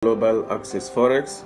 non-global access forex.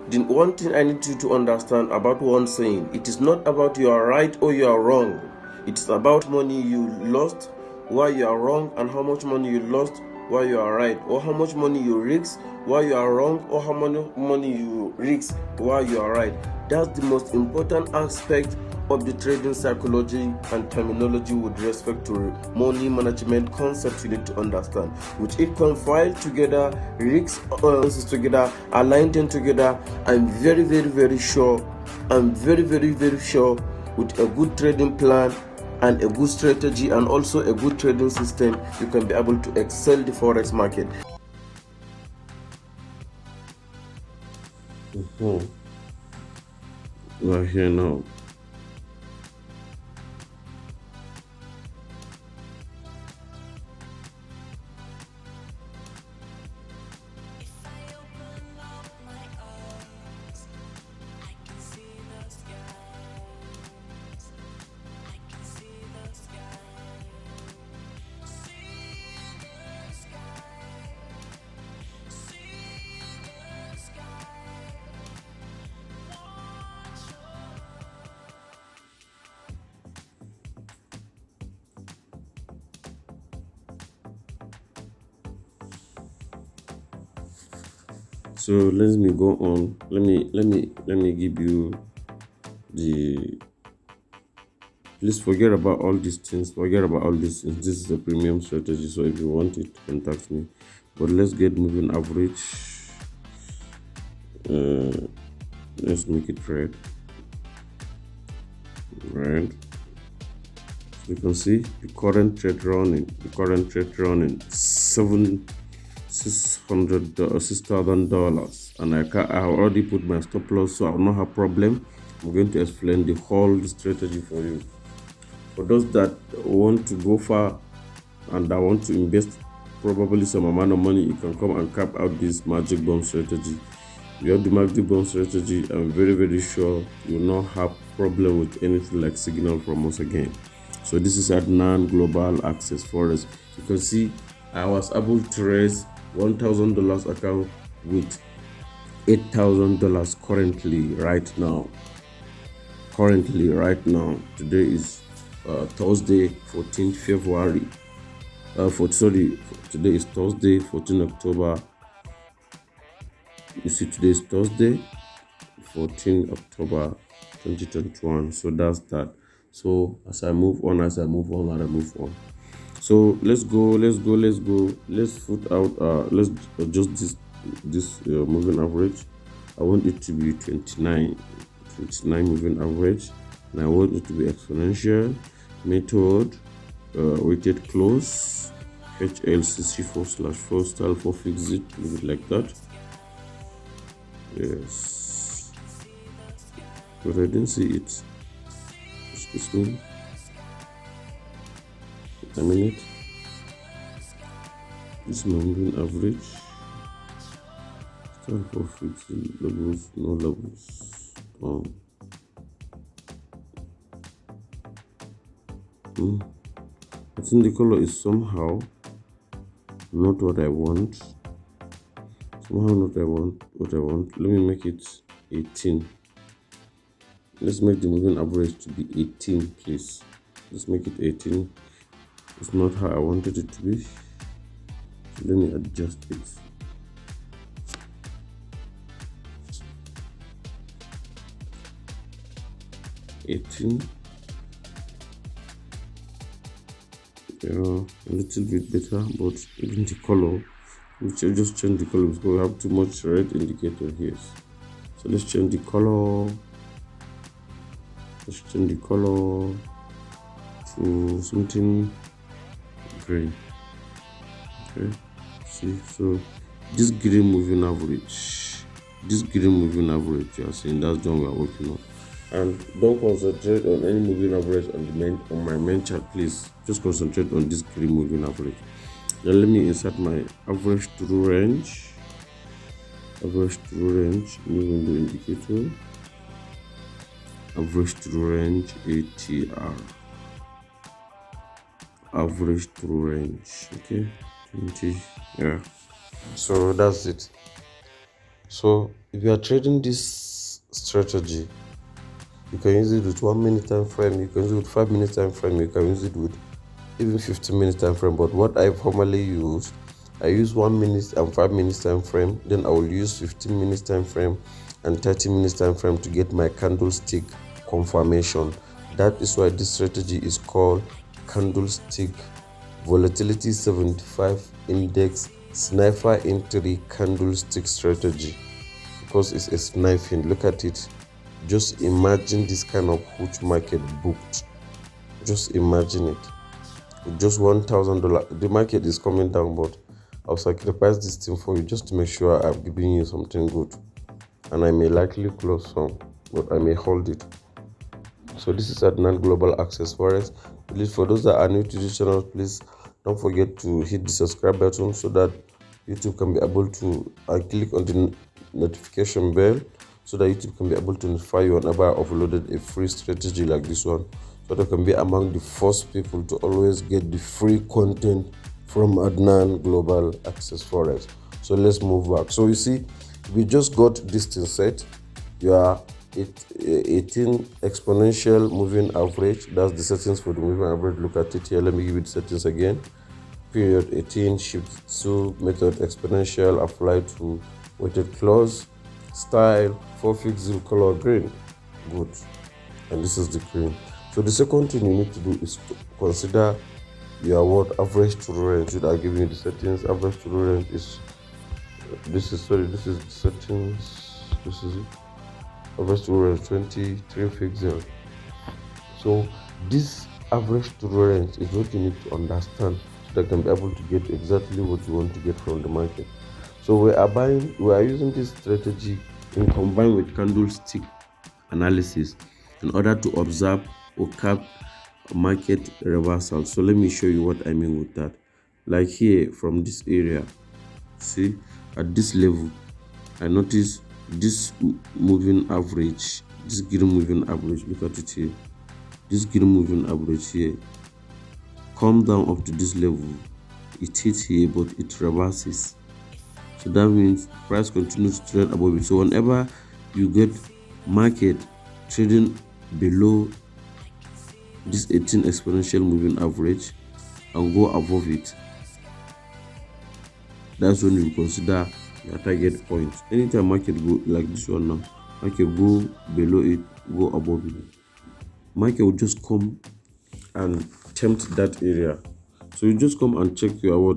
The one thing I need you to understand about one saying, it is not about you are right or you are wrong. It is about money you lost while you are wrong, and how much money you lost while you are right, or how much money you risk while you are wrong, or how much money you risk while you are right. That's the most important aspect of the trading psychology and terminology with respect to money management concepts you need to understand, which it compiled together, risks together, aligned them together. I'm very sure with a good trading plan and a good strategy and also a good trading system, you can be able to excel the forex market. We're here now. So let me go on. Let me give you the. Please forget about all these things. Forget about all these things. This is a premium strategy. So if you want it, contact me. But let's get moving average. Let's make it red. Red. So you can see the current trade running. $6,000, and I already put my stop loss, so I will not have problem. I'm going to explain the whole strategy for you. For those that want to go far and that want to invest probably some amount of money, you can come and cap out this magic bomb strategy. You have the magic bomb strategy. I'm very sure you will not have problem with anything like signal from us again. So this is at non-global access forex. You can see I was able to raise $1,000 account with $8,000 currently right now. Today is Thursday, 14th February. Today is Thursday, 14 October. You see, today is Thursday, 14 October 2021. So that's that. So as I move on. So let's go. Let's put out. Let's adjust this moving average. I want it to be 29 moving average, and I want it to be exponential method, weighted close, HLCC 4/4 style for fix it, leave it like that. Yes, but I didn't see it. Excuse me. A minute. This is my moving average. Start for fixing levels, no levels. I think the color is somehow not what I want. Let me make it 18. Let's make the moving average to be 18, please. Let's make it 18. It's not how I wanted it to be. So let me adjust it. Yeah, a little bit better, but even the color, which I just change the color because we have too much red indicator here. So let's change the color. Let's change the color to something green. Okay, see, so this green moving average, you are seeing, that's the one we are working on. And don't concentrate on any moving average on my main chart, please. Just concentrate on this green moving average. Then let me insert my average true range. New window indicator. Average true range ATR. Average true range. Okay, 20. Yeah. So that's it. So if you are trading this strategy, you can use it with 1 minute time frame, you can use it with 5 minute time frame, you can use it with even 15 minute time frame. But what I formally use, I use 1 minute and 5 minutes time frame, then I will use 15 minutes time frame and 30 minutes time frame to get my candlestick confirmation. That is why this strategy is called candlestick volatility 75 index sniper entry candlestick strategy, because it's a sniping. Look at it. Just imagine this kind of huge market booked. Just imagine it. With just $1,000. The market is coming down, but I'll sacrifice this thing for you just to make sure I'm giving you something good. And I may likely close some, but I may hold it. So this is Adnan Global Access Forex. Please, for those that are new to this channel, please don't forget to hit the subscribe button so that YouTube can be able to click on the notification bell so that YouTube can be able to notify you whenever I uploaded a free strategy like this one, so that I can be among the first people to always get the free content from Adnan Global Access Forex. So let's move back. So you see, we just got this thing set. You are 18 exponential moving average. That's the settings for the moving average. Look at it here. Let me give you the settings again. Period 18, shift to method exponential, apply to weighted close, style 450 color green. Good. And this is the green. So the second thing you need to do is to consider your what average to range. Should I give you the settings? Average to range is this is the settings. This is it. Average to range 2350. So this average to range is what you need to understand so that you can be able to get exactly what you want to get from the market. So we are using this strategy in combined with candlestick analysis in order to observe or cap market reversal. So let me show you what I mean with that. Like here from this area, see at this level, I notice this moving average, this green moving average, look at it here. This green moving average here come down up to this level. It hits here, but it reverses. So that means price continues to trade above it. So whenever you get market trading below this 18 exponential moving average and go above it, that's when you consider your target point. Anytime market go like this one now, market go below it, go above it, market will just come and tempt that area. So you just come and check your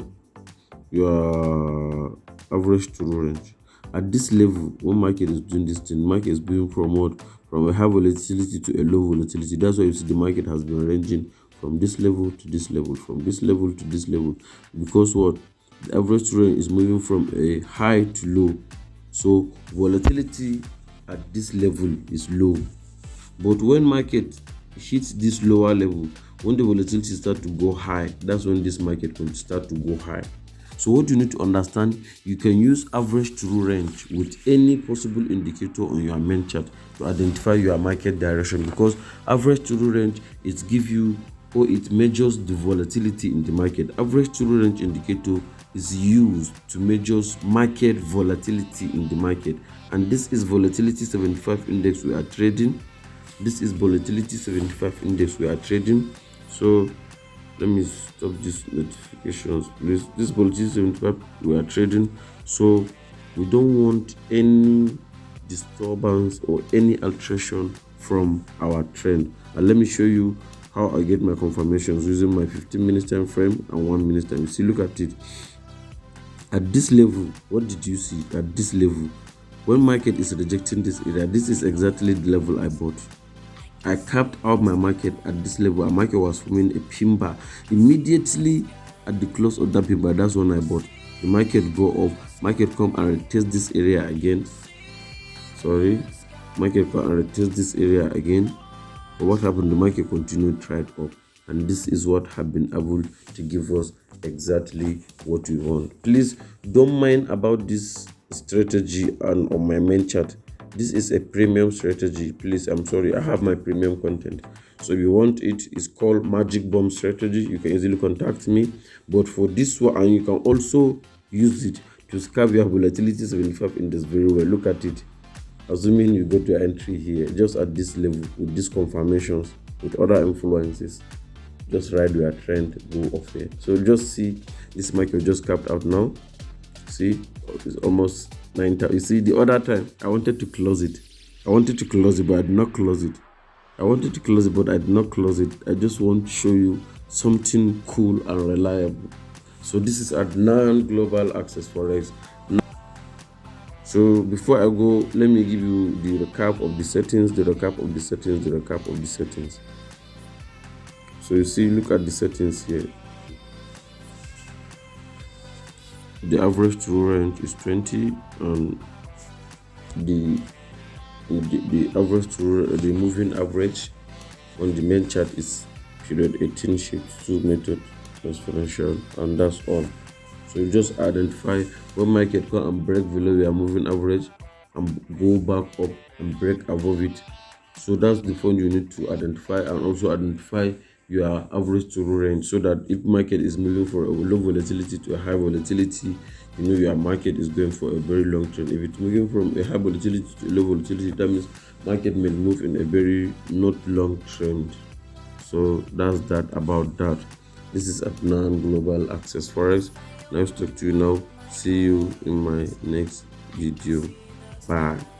average to range at this level. When market is doing this thing, market is being promoted from a high volatility to a low volatility. That's why you see the market has been ranging from this level to this level, from this level to this level, because what the average to range is moving from a high to low. So volatility at this level is low, but when market hits this lower level, when the volatility start to go high, that's when this market will start to go high. So what you need to understand, you can use average true range with any possible indicator on your main chart to identify your market direction, because average true range it gives you, or it measures the volatility in the market. Average true range indicator is used to measure market volatility in the market, and this is volatility 75 index we are trading. This is volatility 75 index we are trading. So let me stop these notifications, please. This volatility 75 we are trading, so we don't want any disturbance or any alteration from our trend. And let me show you how I get my confirmations using my 15 minutes time frame and 1 minute time. You see, look at it. At this level, what did you see at this level? When market is rejecting this area, this is exactly the level I bought. I capped out my market at this level. Our market was forming a pin bar. Immediately at the close of that pin bar, that's when I bought. The market go up. Market come and retest this area again. Market come and retest this area again. But what happened? The market continued trade up, and this is what have been able to give us exactly what we want. Please don't mind about this strategy and on my main chart. This is a premium strategy. Please, I'm sorry, I have my premium content. So if you want it, it's called Magic Bomb Strategy. You can easily contact me. But for this one, and you can also use it to scalp your volatility 75 index very well. Look at it. Assuming you go to your entry here, just at this level with these confirmations, with other influences, just ride your trend, go off here. So just see this market just capped out now. See, it's almost 9,000. You see, the other time I wanted to close it. I wanted to close it, but I did not close it. I wanted to close it, but I did not close it. I just want to show you something cool and reliable. So this is at non-global access forex. So before I go, let me give you the recap of the settings, the recap of the settings, the recap of the settings. So you see, look at the settings here. The average true range is 20, and the average true, the moving average on the main chart is period 18 shift 2 method exponential, and that's all. So you just identify when market come and break below your moving average and go back up and break above it. So that's the phone you need to identify, and also identify your average to range, so that if market is moving for a low volatility to a high volatility, you know your market is going for a very long trend. If it's moving from a high volatility to a low volatility, that means market may move in a very not long trend. So that's that about that. This is at non-global access forex. Nice to talk to you now. See you in my next video. Bye.